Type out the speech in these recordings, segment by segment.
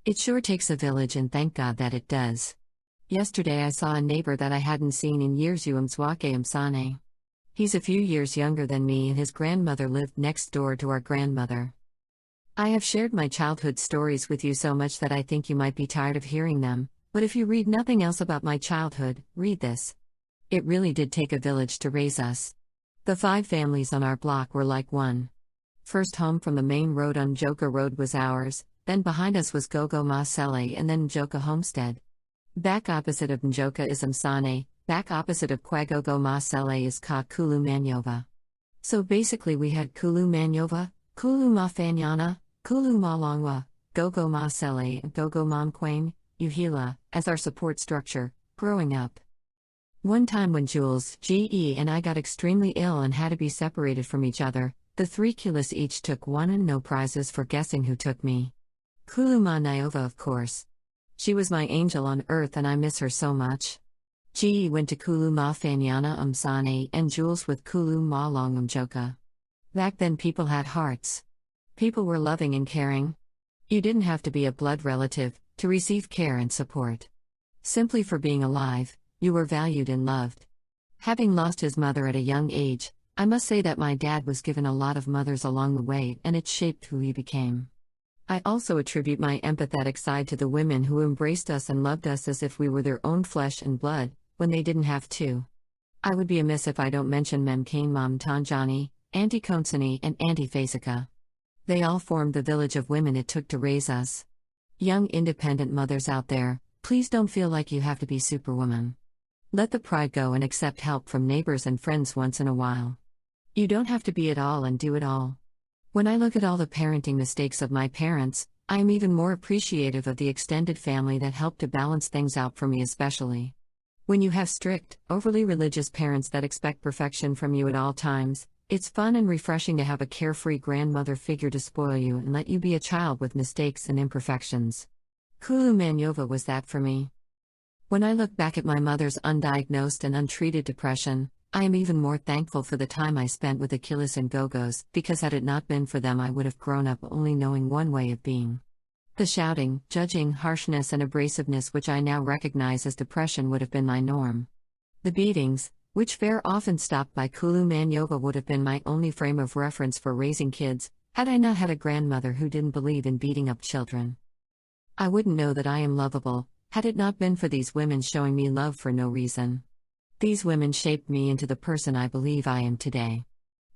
It sure takes a village, and thank God that it does. Yesterday I saw a neighbor that I hadn't seen in years, Umswake Umsane. He's a few years younger than me, and his grandmother lived next door to our grandmother. I have shared my childhood stories with you so much that I think you might be tired of hearing them, but if you read nothing else about my childhood, read this. It really did take a village to raise us. The 5 families on our block were like one. First home from the main road on Njoka Road was ours, then behind us was Gogo Masele, and then Njoka Homestead. Back opposite of Njoka is Msane, back opposite of Kwagogo Masele is Ka Kulu Manyova. So basically we had Kulu Manyova, Kulu Mafanyana, Kulu Malangwa, Gogo Masele and Gogo Mamkwang, Uhila, as our support structure, growing up. One time when Jules, G.E. and I got extremely ill and had to be separated from each other, the 3 Kulas each took one and no prizes for guessing who took me. Kulu Ma Nyova, of course. She was my angel on earth and I miss her so much. G.E. went to Kulu Ma Fanyana Umsane and Jules with Kulu Ma Long Umjoka. Back then people had hearts. People were loving and caring. You didn't have to be a blood relative to receive care and support. Simply for being alive, you were valued and loved. Having lost his mother at a young age, I must say that my dad was given a lot of mothers along the way, and it shaped who he became. I also attribute my empathetic side to the women who embraced us and loved us as if we were their own flesh and blood, when they didn't have to. I would be amiss if I don't mention Mem Kane Mom Tanjani, Auntie Konsani and Auntie Fasika. They all formed the village of women it took to raise us. Young independent mothers out there, please don't feel like you have to be superwoman. Let the pride go and accept help from neighbors and friends once in a while. You don't have to be it all and do it all. When I look at all the parenting mistakes of my parents, I am even more appreciative of the extended family that helped to balance things out for me, especially. When you have strict, overly religious parents that expect perfection from you at all times, it's fun and refreshing to have a carefree grandmother figure to spoil you and let you be a child with mistakes and imperfections. Kulu Manyova was that for me. When I look back at my mother's undiagnosed and untreated depression, I am even more thankful for the time I spent with Achilles and Gogos, because had it not been for them I would have grown up only knowing one way of being. The shouting, judging, harshness and abrasiveness which I now recognize as depression would have been my norm. The beatings, which very often stopped by Kulu Manyova, would have been my only frame of reference for raising kids, had I not had a grandmother who didn't believe in beating up children. I wouldn't know that I am lovable, had it not been for these women showing me love for no reason. These women shaped me into the person I believe I am today.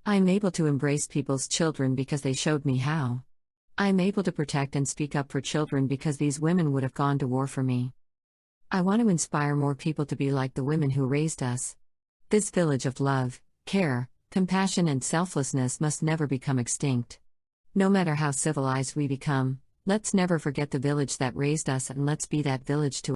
I am able to embrace people's children because they showed me how. I am able to protect and speak up for children because these women would have gone to war for me. I want to inspire more people to be like the women who raised us. This village of love, care, compassion and selflessness must never become extinct. No matter how civilized we become, let's never forget the village that raised us, and let's be that village to